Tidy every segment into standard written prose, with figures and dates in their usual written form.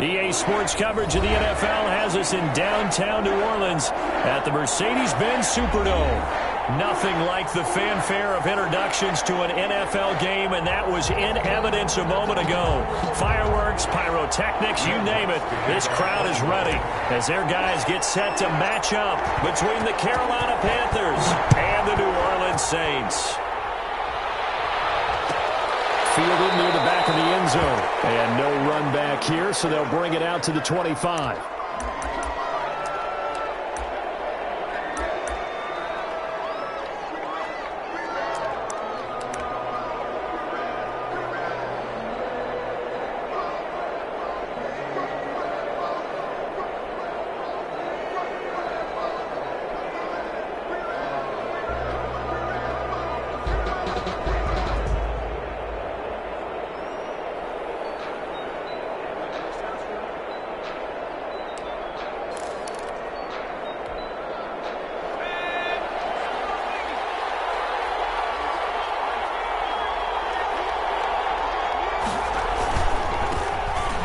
EA Sports coverage of the NFL has us in downtown New Orleans at the Mercedes-Benz Superdome. Nothing like the fanfare of introductions to an NFL game, and that was in evidence a moment ago. Fireworks, pyrotechnics, you name it. This crowd is ready as their guys get set to match up between the Carolina Panthers and the New Orleans Saints. Fielded near the back of the end zone. And no run back here, so they'll bring it out to the 25.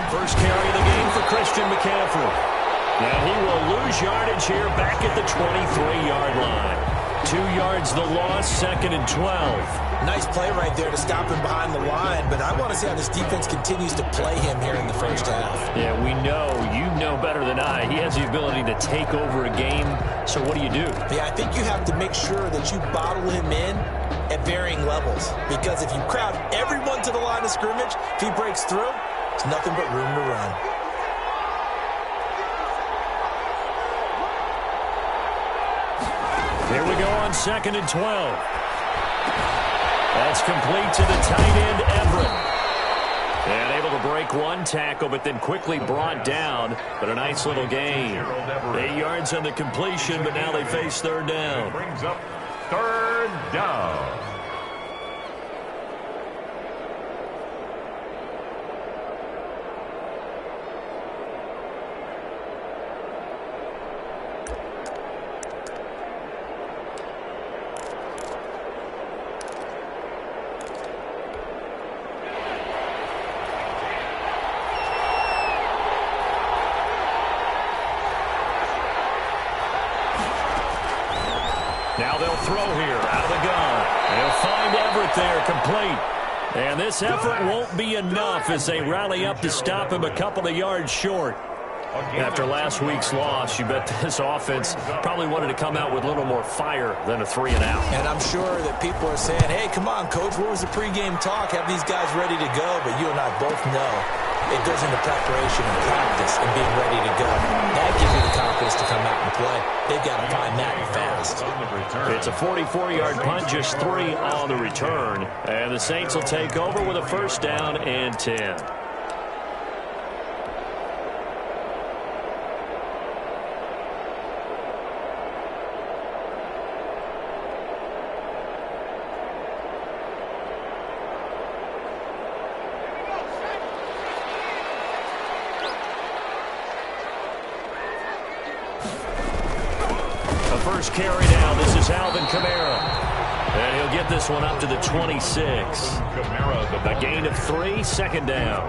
First carry of the game for Christian McCaffrey. And he will lose yardage here back at the 23-yard line. 2 yards the loss, 2nd and 12. Nice play right there to stop him behind the line, but I want to see how this defense continues to play him here in the first half. Yeah, we know, you know better than I, he has the ability to take over a game, so what do you do? Yeah, I think you have to make sure that you bottle him in at varying levels, because if you crowd everyone to the line of scrimmage, if he breaks through, it's nothing but room to run. Here we go on 2nd and 12. That's complete to the tight end, Everett. And able to break one tackle, but then quickly brought down. But a nice little gain. 8 yards on the completion, but now they face 3rd down. Brings up 3rd down. Now they'll throw here out of the gun. They'll find Everett there, complete. And this effort won't be enough as they rally up to stop him a couple of yards short. After last week's loss, you bet this offense probably wanted to come out with a little more fire than a 3-and-out. And I'm sure that people are saying, hey, come on, Coach, what was the pregame talk? Have these guys ready to go? But you and I both know it goes into preparation and practice and being ready to go. That gives you the confidence to come out and play. They've got to find that fast. It's a 44-yard punt, just 3 on the return. And the Saints will take over with a 1st down and 10. First carry now. This is Alvin Kamara. And he'll get this one up to the 26. A gain of 3, 2nd down.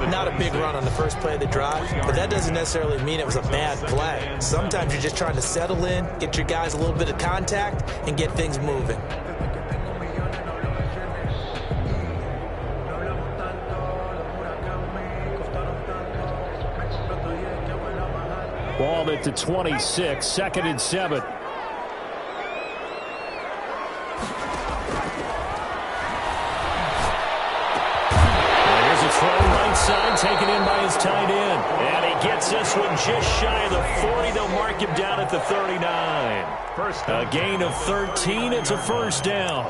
Not a big run on the first play of the drive, but that doesn't necessarily mean it was a bad play. Sometimes you're just trying to settle in, get your guys a little bit of contact, and get things moving. Ball at the 26, 2nd and 7. Here's a throw right side, taken in by his tight end. And he gets this one just shy of the 40. They'll mark him down at the 39. A gain of 13. It's a 1st down.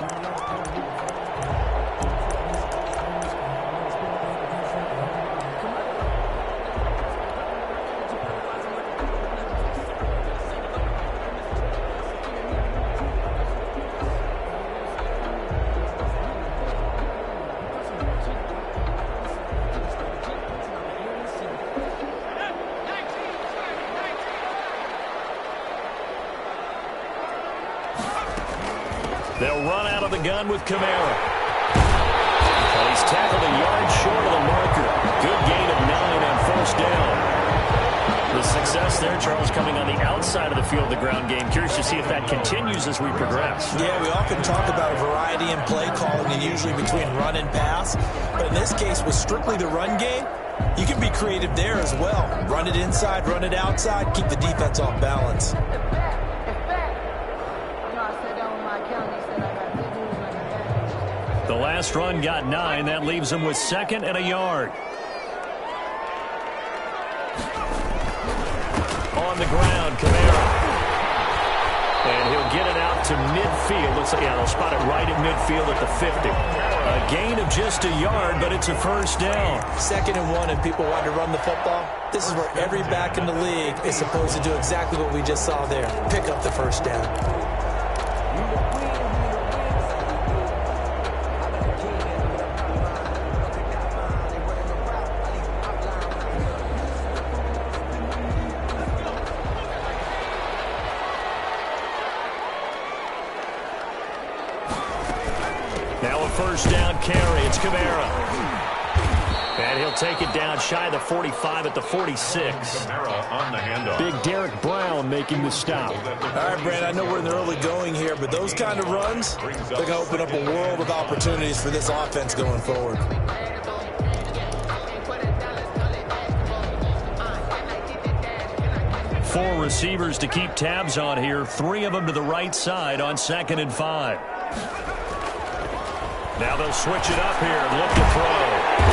They'll run out of the gun with Kamara. Well, he's tackled a yard short of the marker. Good gain of 9 on 1st coming on the outside of the field, the ground game. Curious to see if that continues as we progress. Yeah, we often talk about a variety in play calling and usually between run and pass. But in this case, with strictly the run game, you can be creative there as well. Run it inside, run it outside, keep the defense off balance. The last run got 9. That leaves him with 2nd and a yard. On the ground, Kamara. And he'll get it out to midfield. Looks like, yeah, they'll spot it right at midfield at the 50. A gain of just a yard, but it's a first down. 2nd and 1, and people want to run the football. This is where every back in the league is supposed to do exactly what we just saw there. Pick up the first down. First down carry. It's Kamara. And he'll take it down shy of the 45 at the 46. Kamara on the handoff. Big Derek Brown making the stop. All right, Brand, I know we're in the early going here, but those kind of runs, they're going to open up a world of opportunities for this offense going forward. Four receivers to keep tabs on here. 3 of them to the right side on 2nd and 5. Now they'll switch it up here and look to throw.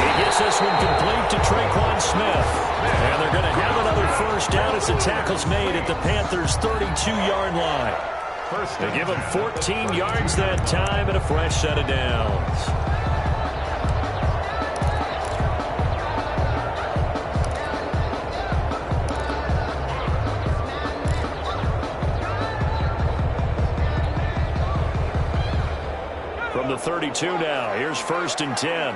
He gets this one complete to Traquan Smith. And they're going to have another first down as the tackle's made at the Panthers' 32-yard line. They give him 14 yards that time and a fresh set of downs. From the 32 now, here's 1st and 10.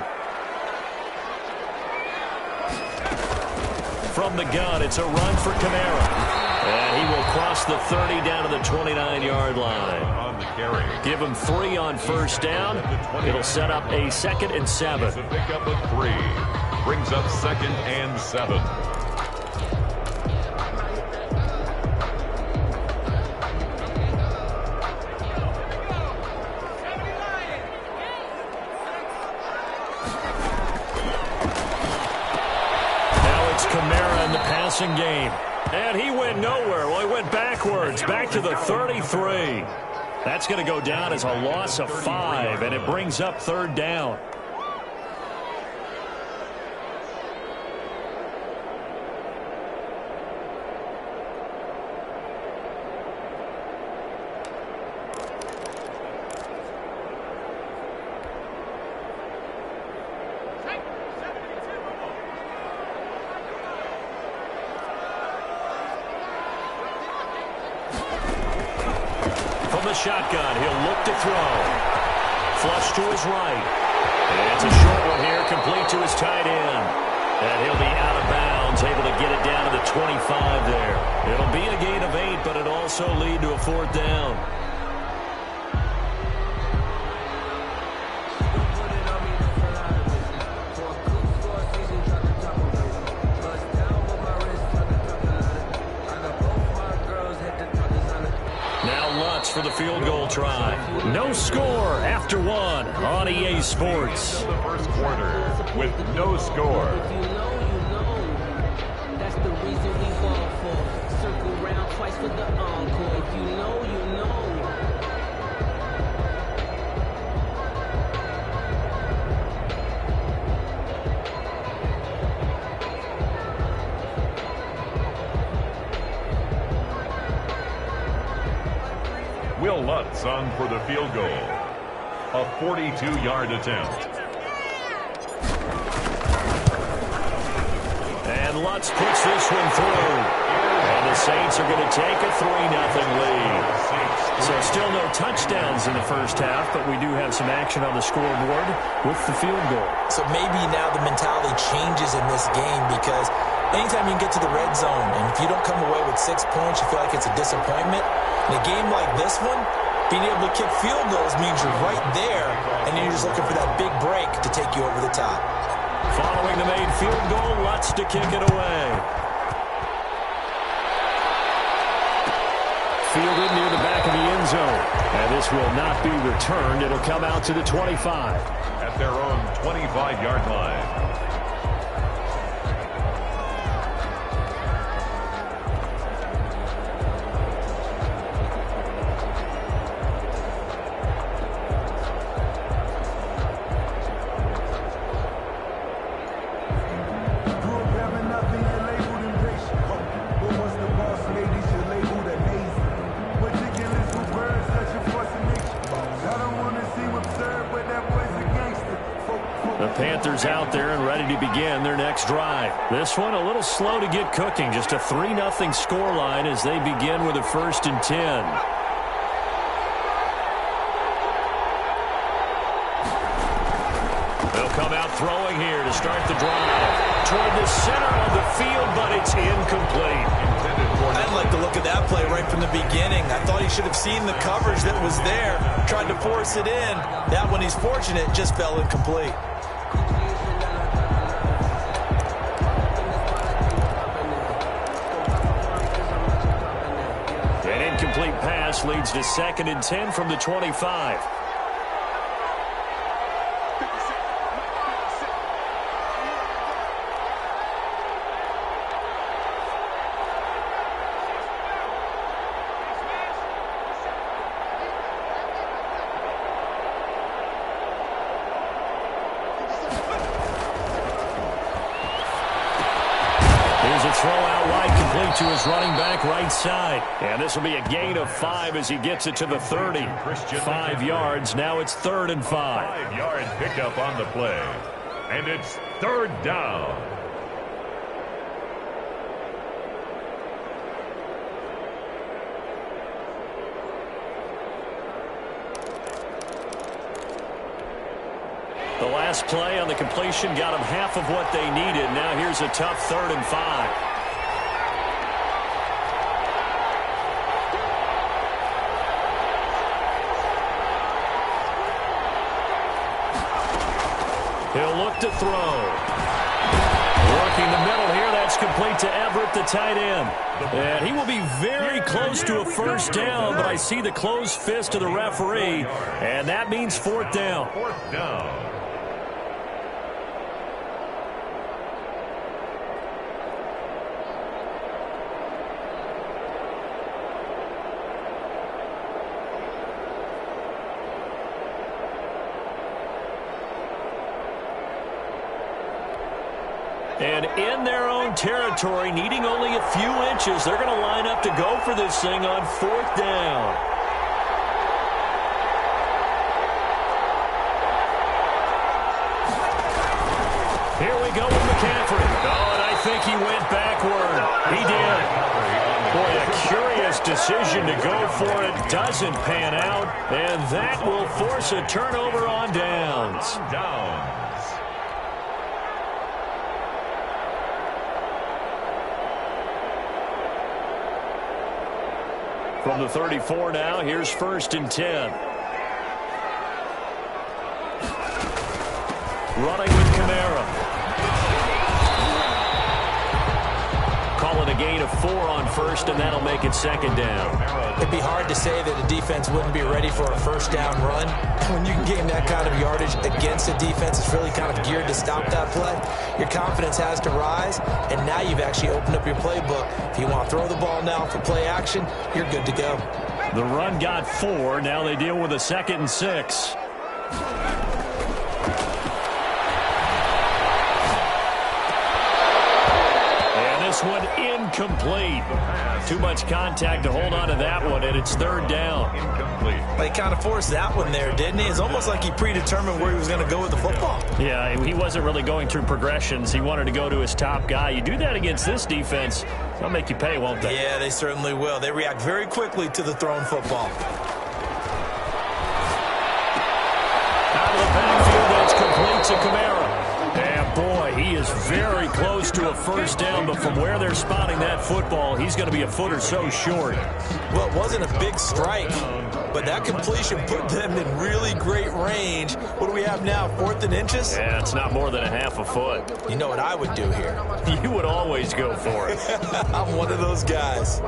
From the gun, it's a run for Kamara. And he will cross the 30 down to the 29-yard line. Give him 3 on first down. It'll set up a 2nd and 7. It's a pickup of 3. Brings up 2nd and 7. Game. And he went nowhere. Well, he went backwards, back to the 33. That's going to go down as a loss of 5, and it brings up 3rd down. Shotgun. He'll look to throw. Flush to his right. And it's a short one here, complete to his tight end. And he'll be out of bounds, able to get it down to the 25 there. It'll be a gain of 8, but it'll also lead to a 4th down. For the field goal try. No score after 1 on EA Sports. The first quarter with no score. If you know, you know. That's the reason we fall for. Circle round twice for the encore. If you know, you know. Will Lutz on for the field goal. A 42-yard attempt. And Lutz puts this one through. And the Saints are going to take a 3-0 lead. So still no touchdowns in the first half, but we do have some action on the scoreboard with the field goal. So maybe now the mentality changes in this game because anytime you can get to the red zone, and if you don't come away with 6 points, you feel like it's a disappointment. In a game like this one, being able to kick field goals means you're right there, and you're just looking for that big break to take you over the top. Following the made field goal, Lutz to kick it away. fielded near the back of the end zone. And this will not be returned. It'll come out to the 25. At their own 25-yard line. Panthers out there and ready to begin their next drive. This one a little slow to get cooking. Just a 3-0 scoreline as they begin with a 1st and 10. They'll come out throwing here to start the drive. Toward the center of the field, but it's incomplete. I didn't like the look of that play right from the beginning. I thought he should have seen the coverage that was there, tried to force it in. That one, he's fortunate, just fell incomplete. Incomplete pass leads to 2nd and 10 from the 25. Here's a throw out wide, complete to his running back right side. And this will be a gain of 5 as he gets it to the 30. 5 yards. Now it's 3rd and 5. 5-yard pickup on the play. And it's 3rd down. The last play on the completion got them half of what they needed. Now here's a tough 3rd and 5. He'll look to throw. Working the middle here. That's complete to Everett, the tight end. And he will be very close to a 1st down, but I see the closed fist of the referee, and that means 4th down. 4th down. And in their own territory, needing only a few inches, they're going to line up to go for this thing on 4th down. Here we go with McCaffrey. Oh, and I think he went backward. He did. Boy, a curious decision to go for it. Doesn't pan out. And that will force a turnover on downs. From the 34 now, here's 1st and 10. Running with Kamara. Call it a gain of 4 on 1st, and that'll make it 2nd down. It'd be hard to say that a defense wouldn't be ready for a 1st down run. When you can gain that kind of yardage against a defense that's really kind of geared to stop that play, your confidence has to rise, and now you've actually opened up your playbook. If you want to throw the ball now for play action, you're good to go. The run got 4. Now they deal with a 2nd and 6. This one incomplete. Too much contact to hold on to that one, and it's 3rd down. Incomplete. They kind of forced that one there, didn't he? It's almost like he predetermined where he was going to go with the football. Yeah, he wasn't really going through progressions. He wanted to go to his top guy. You do that against this defense, they'll make you pay, won't they? Yeah, they certainly will. They react very quickly to the thrown football. Out of the backfield, that's complete to Kamara. And boy, he is very close to a 1st down, but from where they're spotting that football, he's going to be a foot or so short. Well, it wasn't a big strike, but that completion put them in really great range. What do we have now, 4th and inches? Yeah, it's not more than a half a foot. You know what I would do here? You would always go for it. I'm one of those guys.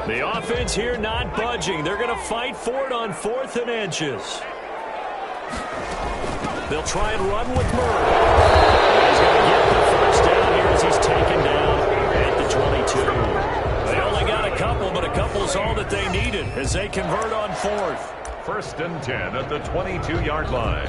The offense here not budging. They're going to fight for it on 4th and inches. They'll try and run with Murray. He's going to get the first down here as he's taken down at the 22. They only got a couple, but a couple's all that they needed as they convert on 4th. 1st and 10 at the 22-yard line.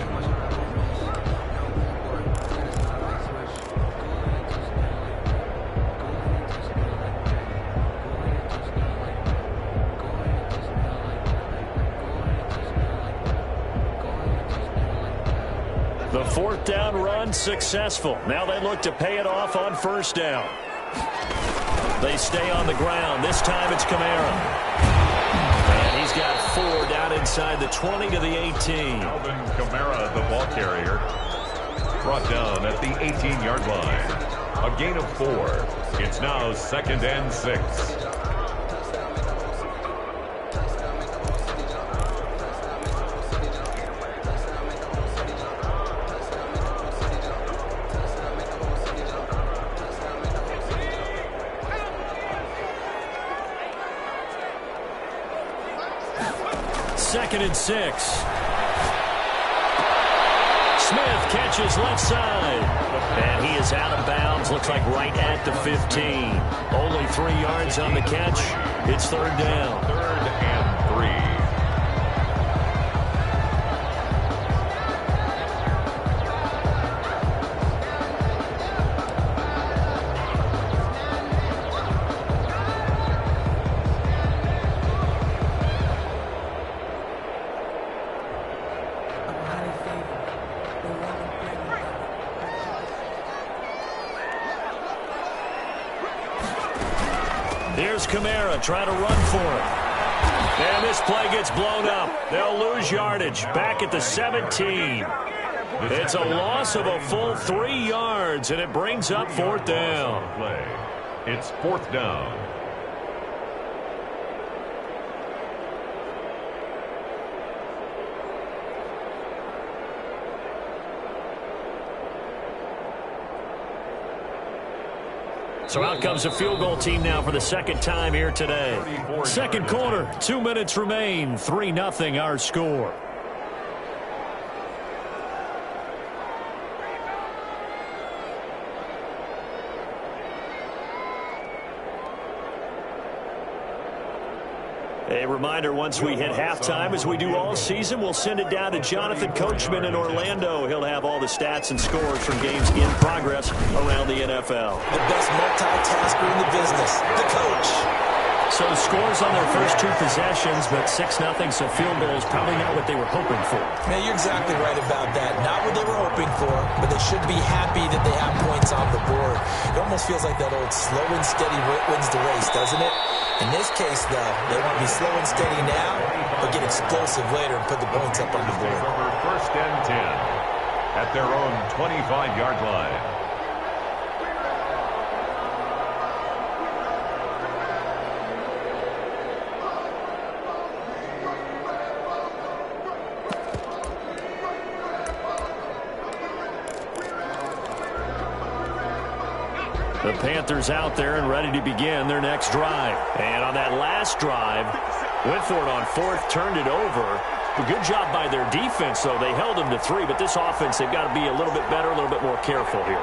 The 4th down run successful. Now they look to pay it off on 1st down. They stay on the ground. This time it's Kamara. And he's got 4 down inside the 20 to the 18. Alvin Kamara, the ball carrier, brought down at the 18-yard line. A gain of 4. It's now 2nd and 6. Second and 6. Smith catches left side. And he is out of bounds. Looks like right at the 15. Only 3 yards on the catch. It's 3rd down. 3rd and 3. Here's Kamara trying to run for it. And this play gets blown up. They'll lose yardage. Back at the 17. It's a loss of a full 3 yards, and it brings up 4th down. It's 4th down. So out comes a field goal team now for the 2nd time here today. 2nd quarter, 2 minutes remain. 3-0 our score. A reminder, once we hit halftime, as we do all season, we'll send it down to Jonathan Coachman in Orlando. He'll have all the stats and scores from games in progress around the NFL. The best multitasker in the business, the coach. So scores on their first 2 possessions, but 6-0, so field goals probably not what they were hoping for. Man, you're exactly right about that. Not what they were hoping for, but they should be happy that they have points on the board. It almost feels like that old slow and steady wins the race, doesn't it? In this case, though, they want to be slow and steady now, but get explosive later and put the points up on the board. 1st and 10 at their own 25-yard line. The Panthers out there and ready to begin their next drive. And on that last drive, went for it on 4th, turned it over. A good job by their defense, though. They held them to 3, but this offense, they've got to be a little bit better, a little bit more careful here.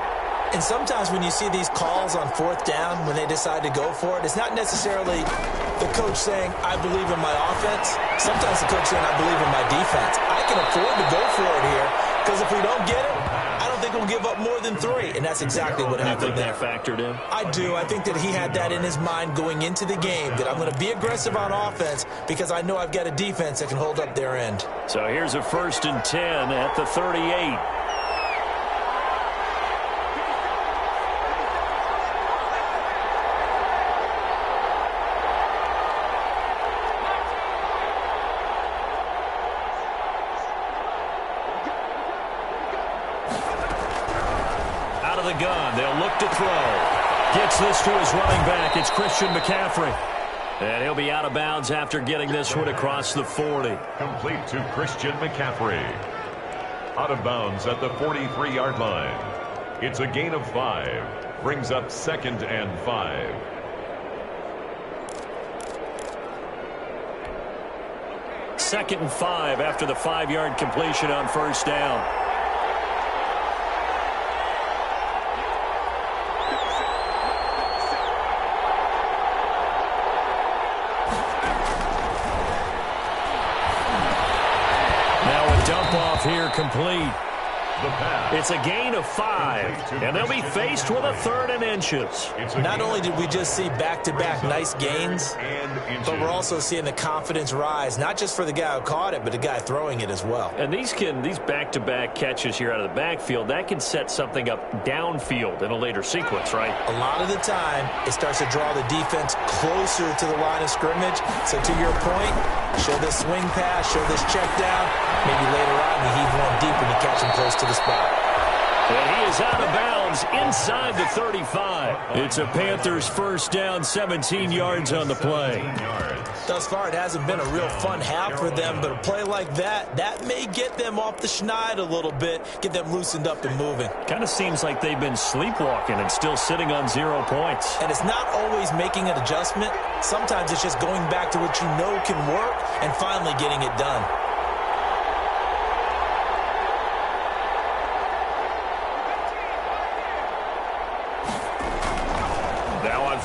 And sometimes when you see these calls on 4th down, when they decide to go for it, it's not necessarily the coach saying, I believe in my offense. Sometimes the coach saying, I believe in my defense. I can afford to go for it here, because if we don't get it, I don't think we'll give up more than 3. And that's exactly what happened there. You think that factored in? I do. I think that he had that in his mind going into the game, that I'm going to be aggressive on offense because I know I've got a defense that can hold up their end. So here's a 1st and 10 at the 38. The gun. They'll look to throw. Gets this to his running back. It's Christian McCaffrey. And he'll be out of bounds after getting this one across the 40. Complete to Christian McCaffrey. Out of bounds at the 43-yard line. It's a gain of 5. Brings up 2nd and 5. 2nd and 5 after the 5-yard completion on first down. Now a dump off here complete. It's a gain of 5, and they'll be faced with a 3rd and inches. Not only did we just see back-to-back nice gains, but we're also seeing the confidence rise, not just for the guy who caught it, but the guy throwing it as well. And these back-to-back catches here out of the backfield, that can set something up downfield in a later sequence, right? A lot of the time, it starts to draw the defense closer to the line of scrimmage. So to your point, show this swing pass, show this check down. Maybe later on, you heave one deep and you catch him close to the spot. And he is out of bounds inside the 35. It's a Panthers first down, 17 yards on the play. Thus far, it hasn't been a real fun half for them, but a play like that may get them off the schneid a little bit, get them loosened up and moving. Kind of seems like they've been sleepwalking and still sitting on 0 points. And it's not always making an adjustment. Sometimes it's just going back to what you know can work and finally getting it done.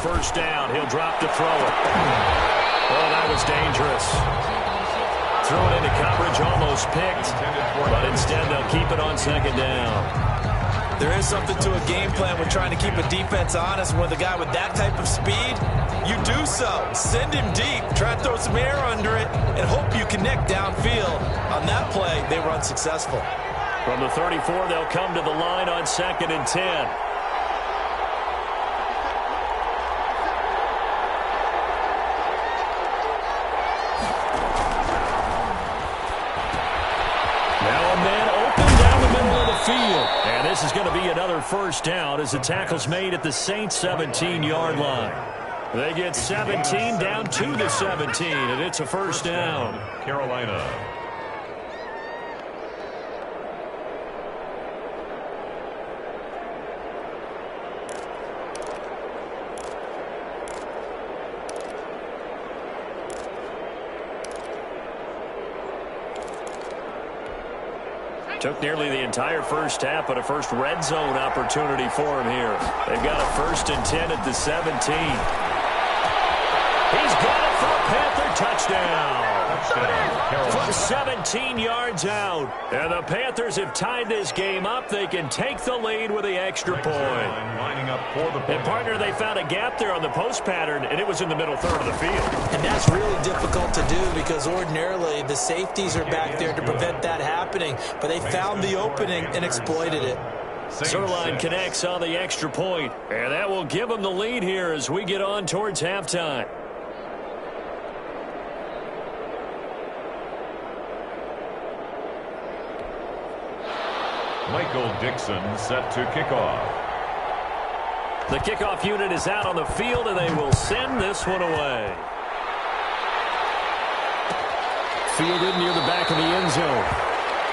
First down, he'll drop to throw it. Oh, that was dangerous. Threw it into coverage, almost picked, but instead they'll keep it on 2nd down. There is something to a game plan when trying to keep a defense honest. With a guy with that type of speed, you do so. Send him deep, try to throw some air under it, and hope you connect downfield. On that play, they were unsuccessful. From the 34, they'll come to the line on 2nd and 10. And this is going to be another first down as the tackle's made at the Saints' 17-yard line. They get 17 down to the 17, and it's a first down. Carolina. Took nearly the entire first half, but a first red zone opportunity for him here. They've got a 1st and 10 at the 17. He's got it for a Panther touchdown. From 17 yards out. And the Panthers have tied this game up. They can take the lead with the extra point. And, partner, they found a gap there on the post pattern, and it was in the middle third of the field. And that's really difficult to do because ordinarily the safeties are back there to prevent that happening. But they found the opening and exploited it. Zerline connects on the extra point, and that will give them the lead here as we get on towards halftime. Michael Dixon set to kick off. The kickoff unit is out on the field, and they will send this one away. Fielded near the back of the end zone.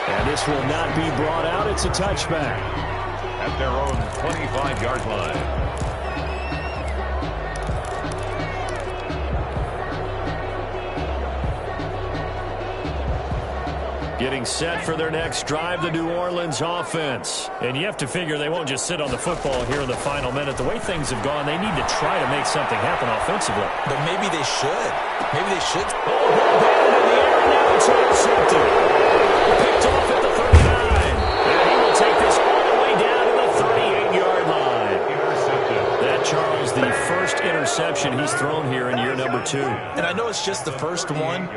And this will not be brought out. It's a touchback. At their own 25-yard line. Getting set for their next drive, the New Orleans offense. And you have to figure they won't just sit on the football here in the final minute. The way things have gone, they need to try to make something happen offensively. But maybe they should. Maybe they should. Oh, ball in the air, and now it's intercepted. Picked off at the 39. And he will take this all the way down to the 38-yard line. Intercepted. That, Charles, the first interception he's thrown here in year number 2. And I know it's just the first one,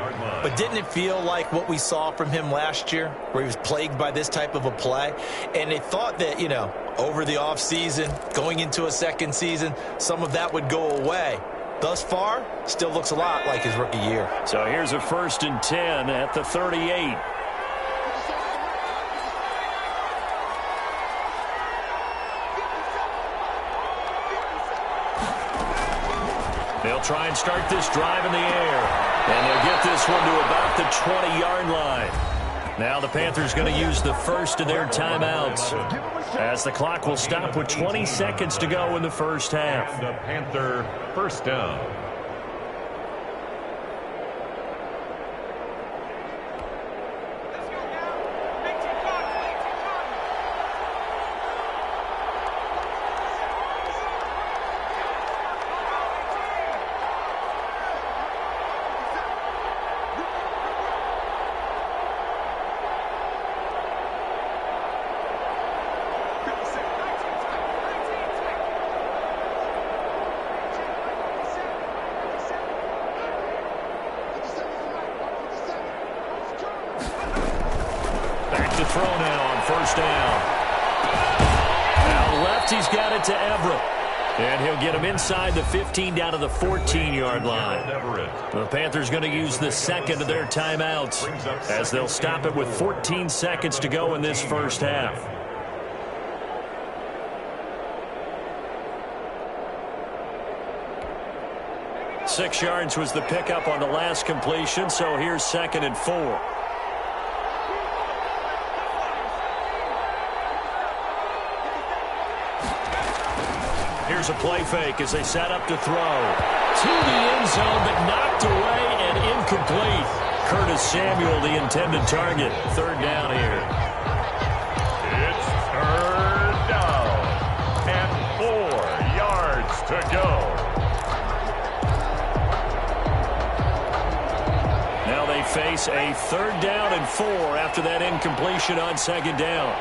but didn't it feel like what we saw from him last year, where he was plagued by this type of a play? And they thought that, you know, over the offseason, going into a second season, some of that would go away. Thus far, still looks a lot like his rookie year. So here's a 1st and 10 at the 38. They'll try and start this drive in the air. And they'll get this one to about the 20-yard line. Now the Panthers going to use the first of their timeouts, as the clock will stop with 20 seconds to go in the first half. The Panther first down. to throw now on first down. Out left, he's got it to Everett. And he'll get him inside the 15 down to the 14-yard line. The Panthers going to use the second of their timeouts as they'll stop it with 14 seconds to go in this first half. Six yards was the pickup on the last completion, so here's 2nd and 4. Here's a play fake as they set up to throw. To the end zone, but knocked away and incomplete. Curtis Samuel, the intended target. 3rd down here. It's 3rd down and 4 yards to go. Now they face a 3rd down and 4 after that incompletion on 2nd down.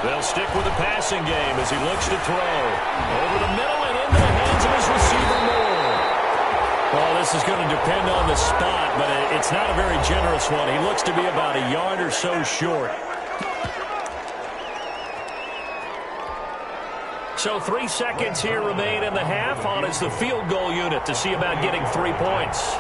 They'll stick with the passing game as he looks to throw. Over the middle and into the hands of his receiver Moore. Well, this is going to depend on the spot, but it's not a very generous one. He looks to be about a yard or so short. So 3 seconds here remain in the half. On is the field goal unit to see about getting 3 points.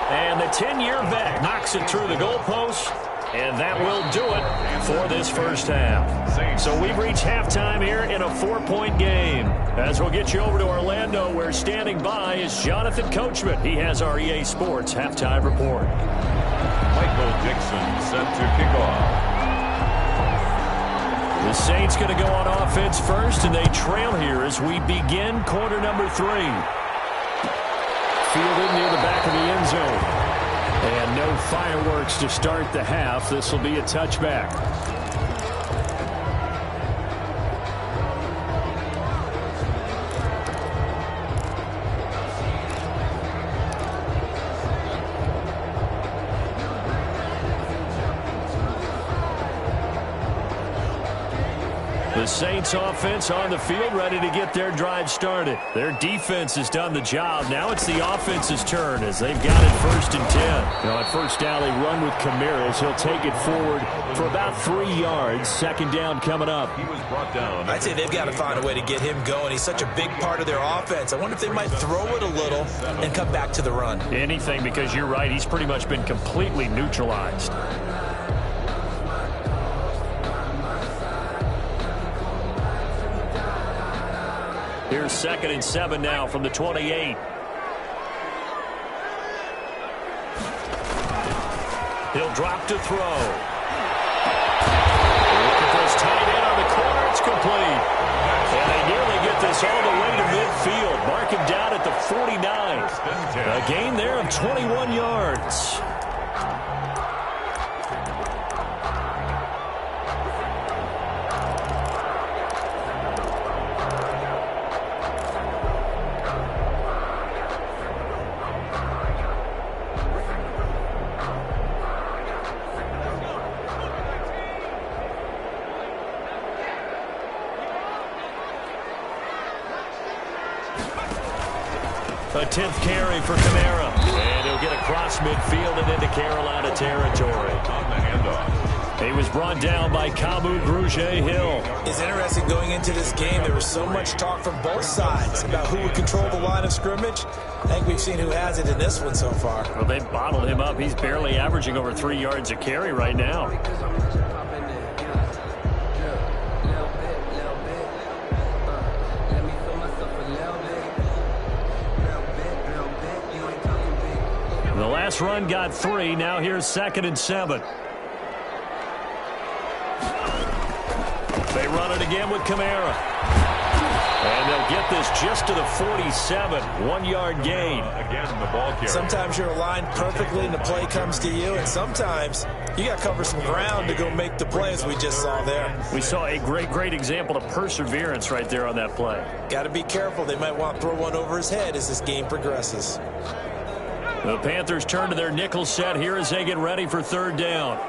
And the 10-year vet knocks it through the goalpost. And that will do it for this first half. So we've reached halftime here in a 4-point game. As we'll get you over to Orlando, where standing by is Jonathan Coachman. He has our EA Sports halftime report. Michael Dixon set to kick off. The Saints going to go on offense first, and they trail here as we begin quarter number 3. Fielded near the back of the end zone. And no fireworks to start the half. This will be a touchback. The Saints offense on the field, ready to get their drive started. Their defense has done the job. Now it's the offense's turn as they've got it 1st and 10. Now at first down, they run with Camaras. He'll take it forward for about 3 yards. 2nd down coming up. He was brought down. I'd say they've got to find a way to get him going. He's such a big part of their offense. I wonder if they might throw it a little and come back to the run. Anything, because you're right. He's pretty much been completely neutralized. Here's 2nd and 7 now from the 28. He'll drop to throw. Looking for his tight end on the corner. It's complete. And they nearly get this all the way to midfield. Mark him down at the 49. A gain there of 21 yards. A 10th carry for Kamara. And he'll get across midfield and into Carolina territory. On the handoff. He was brought down by Kamu Grugier-Hill. It's interesting going into this game. There was so much talk from both sides about who would control the line of scrimmage. I think we've seen who has it in this one so far. Well, they've bottled him up. He's barely averaging over 3 yards a carry right now. The last run got 3. Now here's 2nd and 7. They run it again with Kamara. And they'll get this just to the 47. 1-yard gain. Again, the ball carrier. Sometimes you're aligned perfectly and the play comes to you, and sometimes you got to cover some ground to go make the play, as we just saw there. We saw a great example of perseverance right there on that play. Got to be careful. They might want to throw one over his head as this game progresses. The Panthers turn to their nickel set here as they get ready for 3rd down.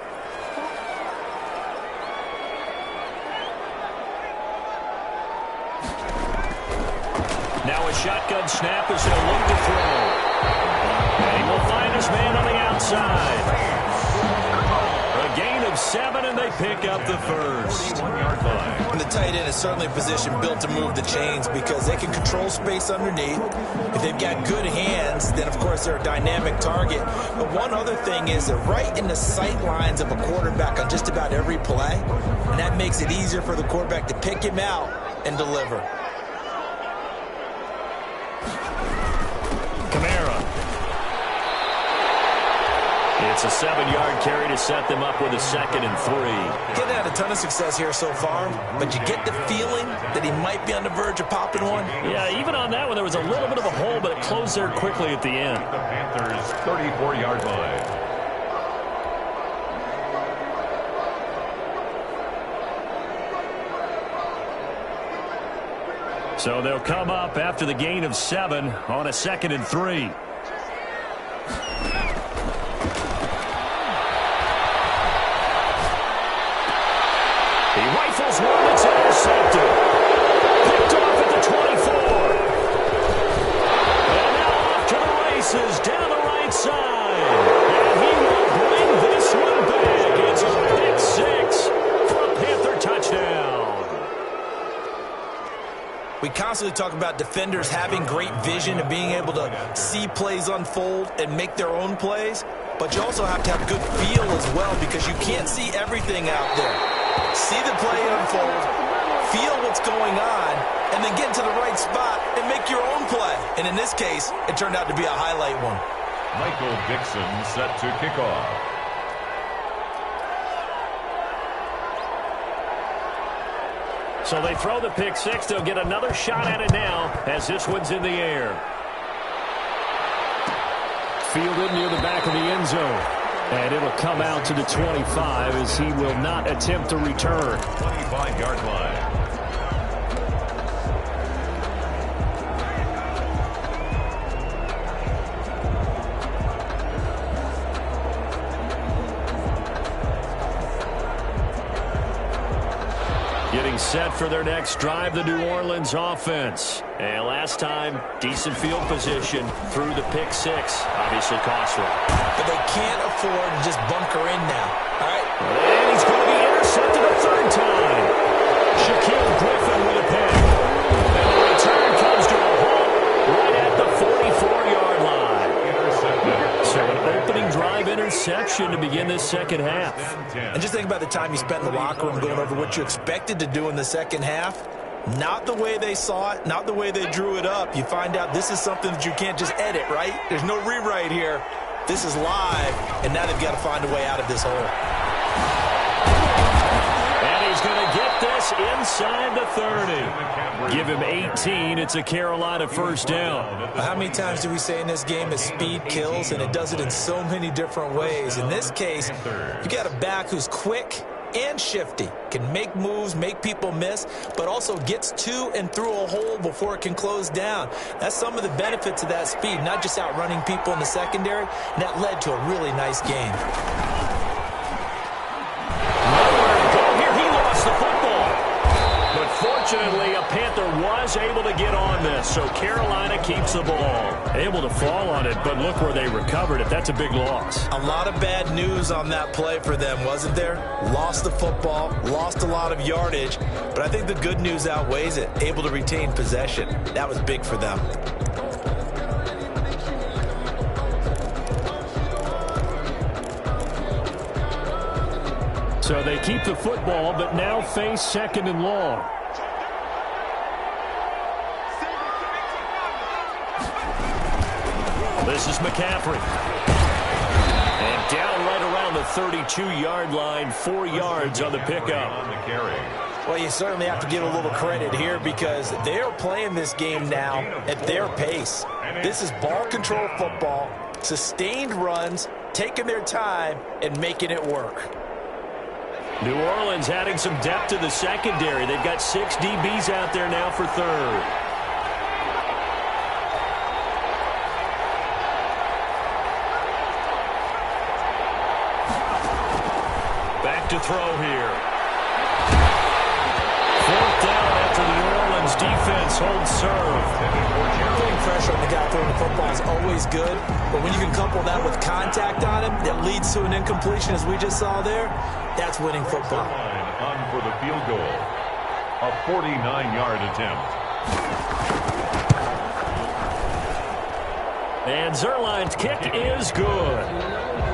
Now a shotgun snap is he'll look to throw. And he will find his man on the outside. A gain of 7, and they pick up the first. 1-yard line. And the tight end is certainly a position built to move the chains because they can control space underneath. If they've got good hands, then, of course, they're a dynamic target. But one other thing is they're right in the sight lines of a quarterback on just about every play, and that makes it easier for the quarterback to pick him out and deliver. It's a 7-yard carry to set them up with a 2nd and 3. Getting had a ton of success here so far, but you get the feeling that he might be on the verge of popping one. Yeah, even on that one, there was a little bit of a hole, but it closed there quickly at the end. The Panthers' 34-yard line. So they'll come up after the gain of 7 on a 2nd and 3. He rifles one that's intercepted. Picked off at the 24. And now off to the races down the right side. And he will bring this one back. It's a pick 6 for a Panther touchdown. We constantly talk about defenders having great vision and being able to see plays unfold and make their own plays. But you also have to have good feel as well because you can't see everything out there. See the play unfold, feel what's going on, and then get into the right spot and make your own play. And in this case, it turned out to be a highlight one. Michael Dixon set to kick off. So they throw the pick 6. They'll get another shot at it now as this one's in the air. Fielded near the back of the end zone. And it'll come out to the 25 as he will not attempt to return. 25-yard line. Getting set for their next drive, the New Orleans offense. And last time, decent field position through the pick 6. Obviously costly. But they can't afford to just bunker in now. All right. And he's going to be intercepted a 3rd time. Shaquille Griffin with a pick. And the return comes to a halt right at the 44-yard line. So an opening drive interception to begin this second half. And just think about the time you spent in the locker room going over what you expected to do in the second half. Not the way they saw it, not the way they drew it up. You find out this is something that you can't just edit, right? There's no rewrite here. This is live, and now they've got to find a way out of this hole. And he's going to get this inside the 30. Give him 18. It's a Carolina 1st down. How many times do we say in this game that speed kills, and it does it in so many different ways? In this case, you got a back who's quick and shifty, can make moves, make people miss, but also gets to and through a hole before it can close down. That's some of the benefits of that speed, not just outrunning people in the secondary, and that led to a really nice game. Nowhere to go here. He lost the football. But fortunately, a Panther was able to get on this, so Carolina keeps the ball. Able to fall on it, but look where they recovered it. That's a big loss. A lot of bad news on that play for them, wasn't there? Lost the football, lost a lot of yardage, but I think the good news outweighs it. Able to retain possession. That was big for them. So they keep the football, but now face 2nd and long. This is McCaffrey. And down right around the 32-yard line, 4 yards on the pickup. On the carry. Well, you certainly have to give a little credit here because they're playing this game now at their pace. This is ball control football, sustained runs, taking their time, and making it work. New Orleans adding some depth to the secondary. They've got 6 DBs out there now for 3rd. Back to throw here. 4th down after the New Orleans defense defense holds serve. Putting pressure on the guy throwing the football is always good, but when you can couple that with contact on him that leads to an incompletion, as we just saw there, that's winning football. On for the field goal. A 49-yard attempt. And Zerline's kick is good.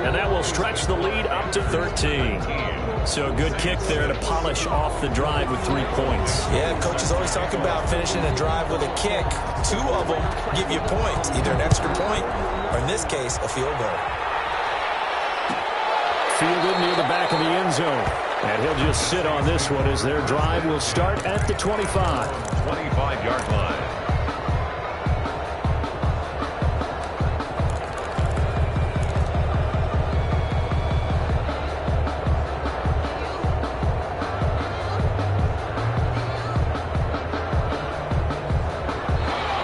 And that will stretch the lead up to 13. So a good kick there to polish off the drive with 3 points. Yeah, coaches always talk about finishing a drive with a kick. 2 of them give you points, either an extra point or, in this case, a field goal. Fielded near the back of the end zone. And he'll just sit on this one as their drive will start at the 25. 25-yard line.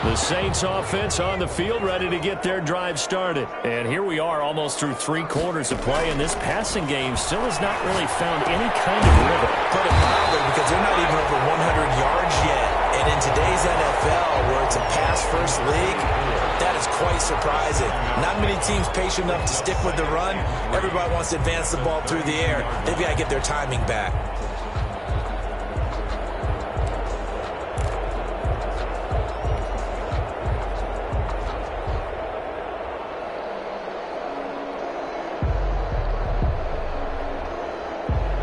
The Saints offense on the field ready to get their drive started. And here we are almost through 3 quarters of play, and this passing game still has not really found any kind of rhythm. Put it mildly, because they're not even over 100 yards yet. And in today's NFL, where it's a pass-first league, that is quite surprising. Not many teams patient enough to stick with the run. Everybody wants to advance the ball through the air. They've got to get their timing back.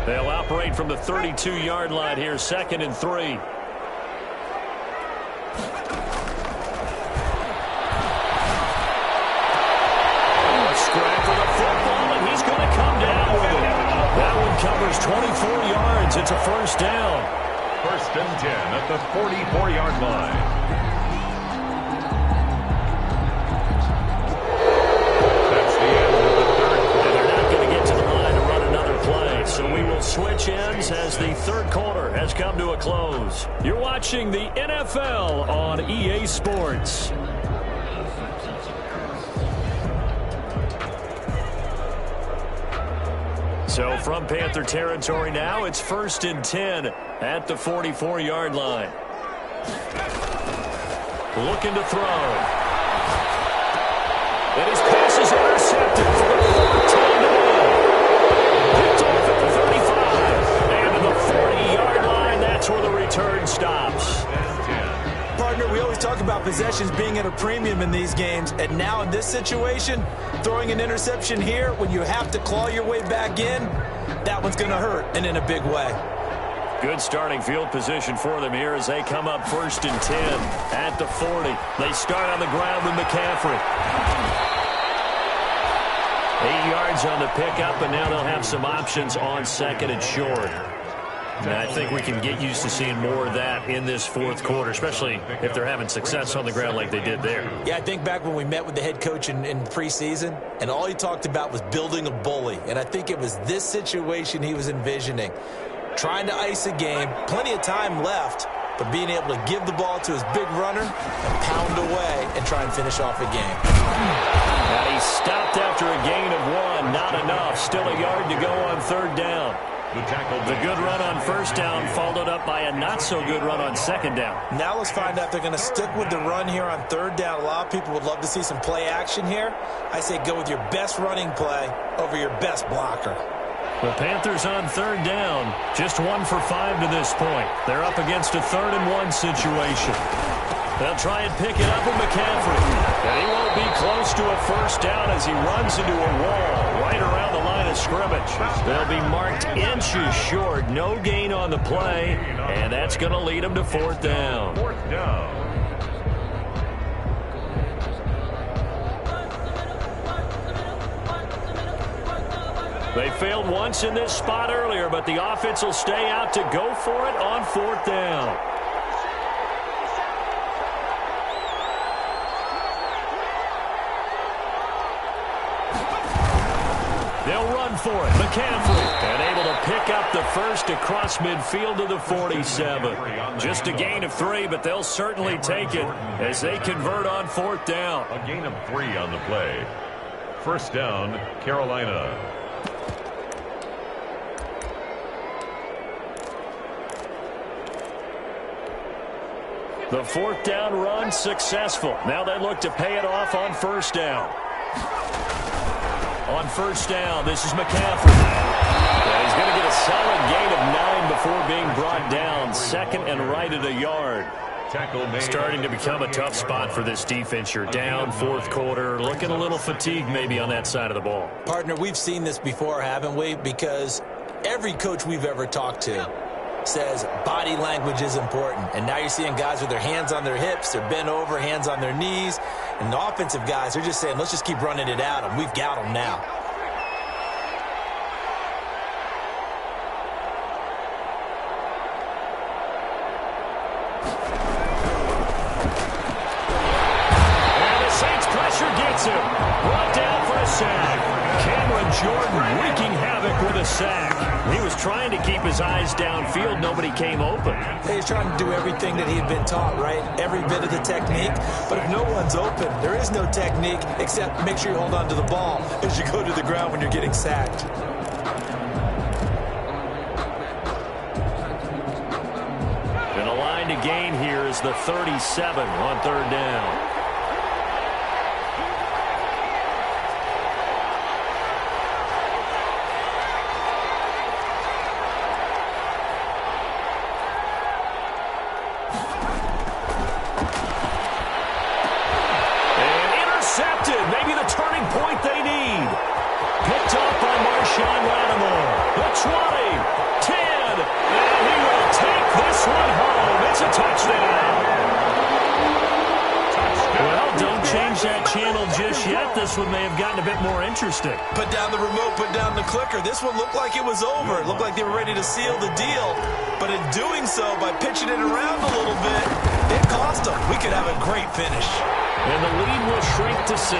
They'll operate from the 32-yard line here, 2nd and 3. Scrap for the football, and he's going to come down with it. That one covers 24 yards. It's a first down. 1st and 10 at the 44-yard line. So we will switch ends as the 3rd quarter has come to a close. You're watching the NFL on EA Sports. So from Panther territory now, it's 1st and 10 at the 44-yard line. Looking to throw. And his pass is intercepted for the 4th time today. Picked off at the 35. And to the 40-yard line, that's where the return stops. Partner, we always talk about possessions being at a premium in these games. And now in this situation, throwing an interception here when you have to claw your way back in, that one's going to hurt, and in a big way. Good starting field position for them here as they come up 1st and 10 at the 40. They start on the ground with McCaffrey. 8 yards on the pickup, and now they'll have some options on 2nd and short. And I think we can get used to seeing more of that in this 4th quarter, especially if they're having success on the ground like they did there. Yeah, I think back when we met with the head coach in preseason, and all he talked about was building a bully. And I think it was this situation he was envisioning. Trying to ice a game, plenty of time left, but being able to give the ball to his big runner and pound away and try and finish off a game. And he stopped after a gain of 1. Not enough. Still a yard to go on 3rd down. The good run on 1st down followed up by a not-so-good run on 2nd down. Now let's find out if they're going to stick with the run here on 3rd down. A lot of people would love to see some play action here. I say go with your best running play over your best blocker. The Panthers on 3rd down, just 1 for 5 to this point. They're up against a 3rd and 1 situation. They'll try and pick it up with McCaffrey. And he won't be close to a 1st down as he runs into a wall right around the line of scrimmage. They'll be marked inches short. No gain on the play, and that's going to lead them to 4th down. 4th down. They failed once in this spot earlier, but the offense will stay out to go for it on 4th down. They'll run for it. McCaffrey, and able to pick up the first across midfield to the 47. Just a gain of 3, but they'll certainly take it as they convert on 4th down. A gain of 3 on the play. 1st down, Carolina. The fourth down run successful. Now they look to pay it off on first down. On first down, this is McCaffrey. And he's going to get a solid gain of 9 before being brought down. Second and right at a yard. Starting to become a tough spot for this defense. You're down fourth quarter, looking a little fatigued maybe on that side of the ball. Partner, we've seen this before, haven't we? Because every coach we've ever talked to says body language is important. And now you're seeing guys with their hands on their hips, they're bent over, hands on their knees. And the offensive guys are just saying, let's just keep running it at them. We've got them now. Brought down for a sack. Cameron Jordan wreaking havoc with a sack. He was trying to keep his eyes downfield. Nobody came open. He's trying to do everything that he had been taught, right? Every bit of the technique. But if no one's open, there is no technique except make sure you hold on to the ball as you go to the ground when you're getting sacked. And the line to gain here is the 37 on third down. This one may have gotten a bit more interesting. Put down the remote, put down the clicker. This one looked like it was over. It looked like they were ready to seal the deal. But in doing so, by pitching it around a little bit, it cost them. We could have a great finish. And the lead will shrink to 6.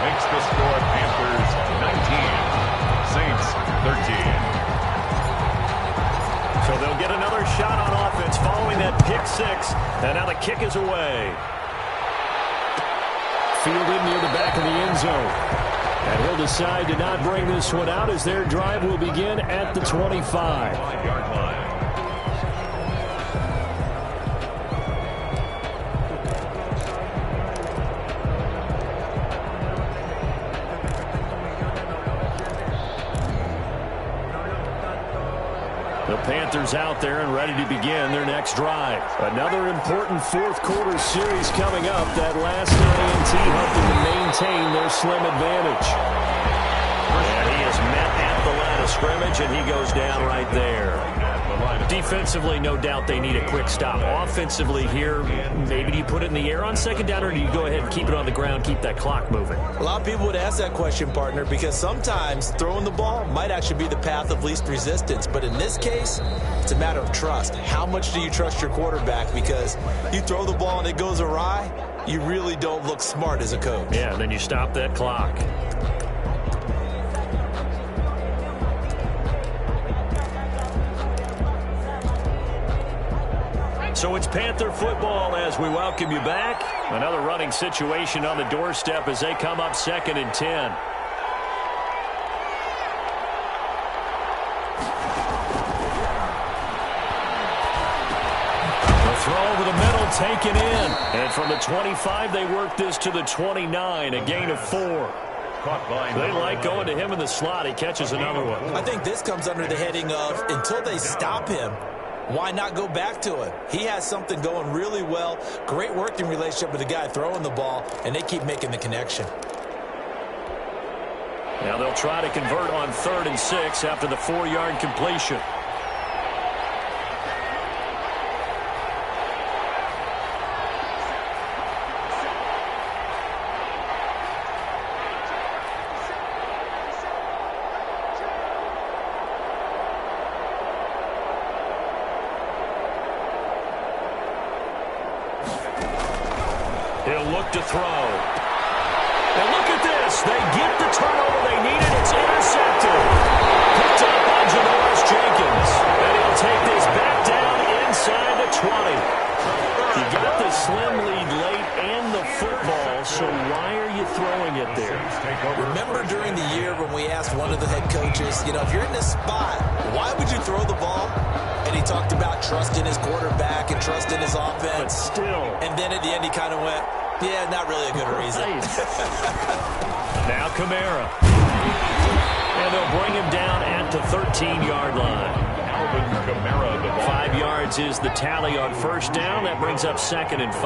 Makes the score Panthers 19, Saints 13. So they'll get another shot on offense following that pick 6. And now the kick is away. Fielded near the back of the end zone. And he'll decide to not bring this one out as their drive will begin at the 25. 5-yard line. The Panthers out there and ready to begin their next drive. Another important fourth quarter series coming up. That last INT helping to maintain their slim advantage. And he is met at the line of scrimmage, and he goes down right there. Defensively, no doubt they need a quick stop. Offensively here, maybe do you put it in the air on second down, or do you go ahead and keep it on the ground, keep that clock moving? A lot of people would ask that question, partner, because sometimes throwing the ball might actually be the path of least resistance. But in this case, it's a matter of trust. How much do you trust your quarterback? Because you throw the ball and it goes awry, you really don't look smart as a coach. Yeah, and then you stop that clock. So it's Panther football as we welcome you back. Another running situation on the doorstep as they come up 2nd and 10. The throw over the middle taken in. And from the 25, they work this to the 29, a gain of 4. They like going to him in the slot. He catches another one. I think this comes under the heading of until they stop him, why not go back to it? He has something going really well. Great working relationship with the guy throwing the ball, and they keep making the connection. Now they'll try to convert on 3rd and 6 after the 4-yard completion. He'll look to throw. And look at this. They get the turnover they needed. It's intercepted. Picked up by Janoris Jenkins. And he'll take this back down inside the 20. You got the slim lead late and the football, so why are you throwing it there? Remember during the year when we asked one of the head coaches coaches, you know, if you're in this spot, why would you throw the ball? And he talked about trusting his quarterback and trusting his offense. But still. And then at the end, he kind of went, yeah, not really a good reason. Now Kamara. And they'll bring him down at the 13-yard line. Alvin Kamara, the ball. 5 yards is the tally on first down. That brings up 2nd and 5.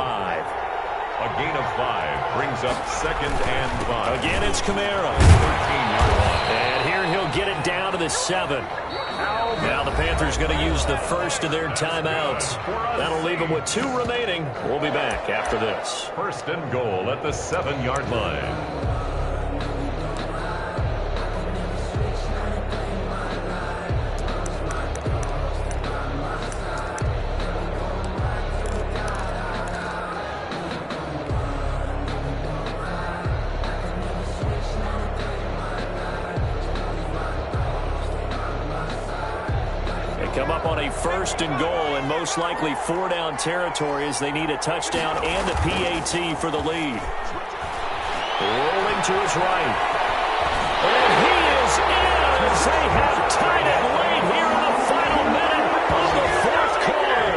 A gain of 5 brings up 2nd and 5. Again, it's Kamara. 13-yard line. And here he'll get it down to the 7. Now the Panthers going to use the first of their timeouts. That'll leave them with 2 remaining. We'll be back after this. 1st and goal at the 7-yard line. Come up on a 1st and goal and most likely 4-down territory as they need a touchdown and a PAT for the lead. Rolling to his right. And he is in as they have tied it late here in the final minute of the 4th quarter.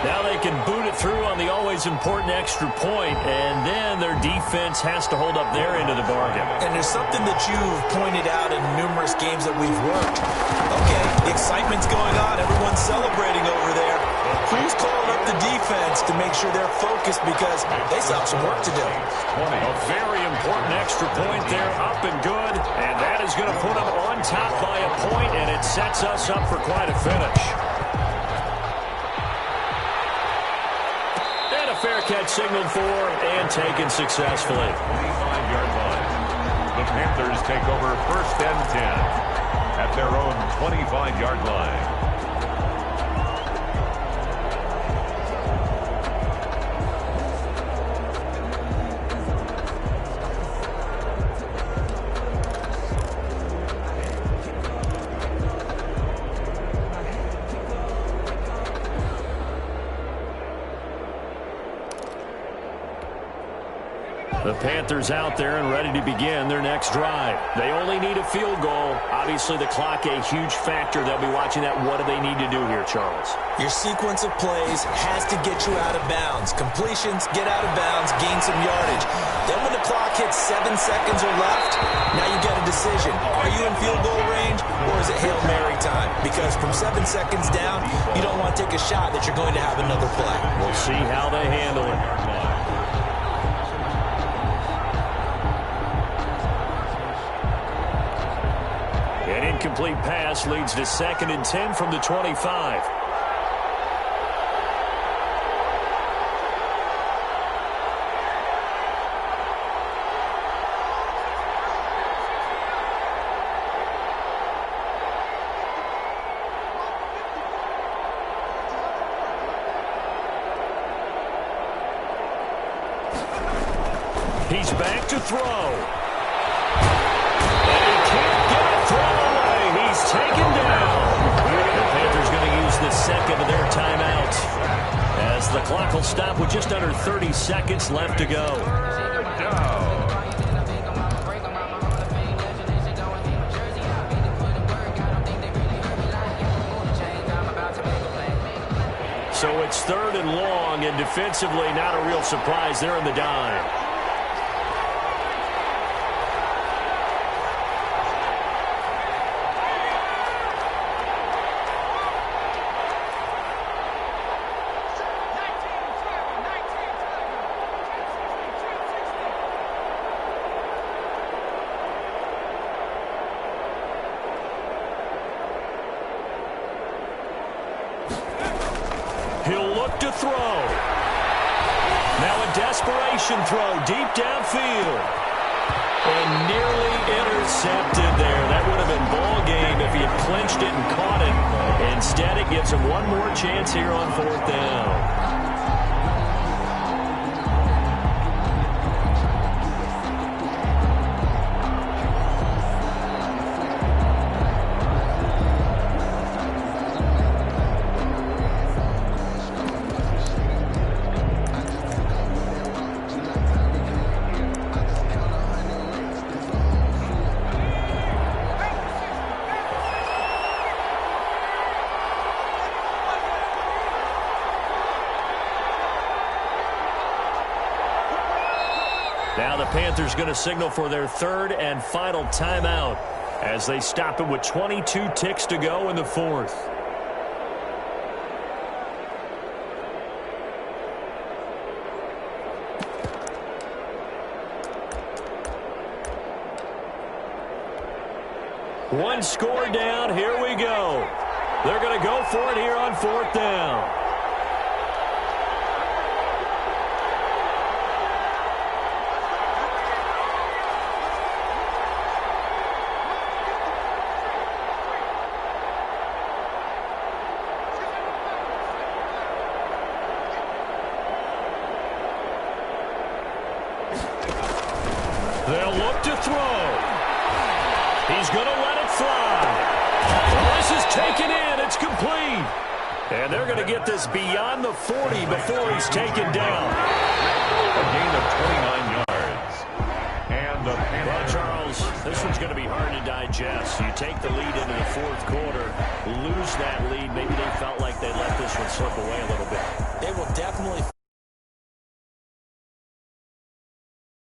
Now they can boot it through on the always important extra point, and then their defense has to hold up their end of the bargain. And there's something that you've pointed out in numerous games that we've worked. Okay, the excitement's going on. Everyone's celebrating over there. Who's calling up the defense to make sure they're focused because they still have some work to do? A very important extra point there, up and good. And that is going to put them on top by a point, and it sets us up for quite a finish. And a fair catch signaled for and taken successfully. 25-yard line. The Panthers take over 1st and 10 at their own 25-yard line. The Panthers out there and ready to begin their next drive. They only need a field goal. Obviously, the clock a huge factor. They'll be watching that. What do they need to do here, Charles? Your sequence of plays has to get you out of bounds. Completions, get out of bounds, gain some yardage. Then when the clock hits 7 seconds or left, now you get a decision. Are you in field goal range or is it Hail Mary time? Because from 7 seconds down, you don't want to take a shot that you're going to have another play. We'll see how they handle it. An incomplete pass leads to 2nd and 10 from the 25. He's back to throw. And he can't get a throw away. He's taken down. The Panthers going to use the 2nd of their timeout as the clock will stop with just under 30 seconds left to go. 3rd down. So it's 3rd and long, and defensively not a real surprise. They're in the dime. He'll look to throw. Now a desperation throw deep downfield. And nearly intercepted there. That would have been ball game if he had clinched it and caught it. Instead, it gives him one more chance here on 4th down. Now the Panthers going to signal for their third and final timeout as they stop it with 22 ticks to go in the fourth. One score down. Here we go. They're going to go for it here on fourth down. They'll look to throw. He's going to let it fly. Well, this is taken in. It's complete. And they're going to get this beyond the 40 before he's taken down. A gain of 29 yards. And the Well, Charles, this one's going to be hard to digest. You take the lead into the fourth quarter, lose that lead. Maybe they felt like they let this one slip away a little bit. They will definitely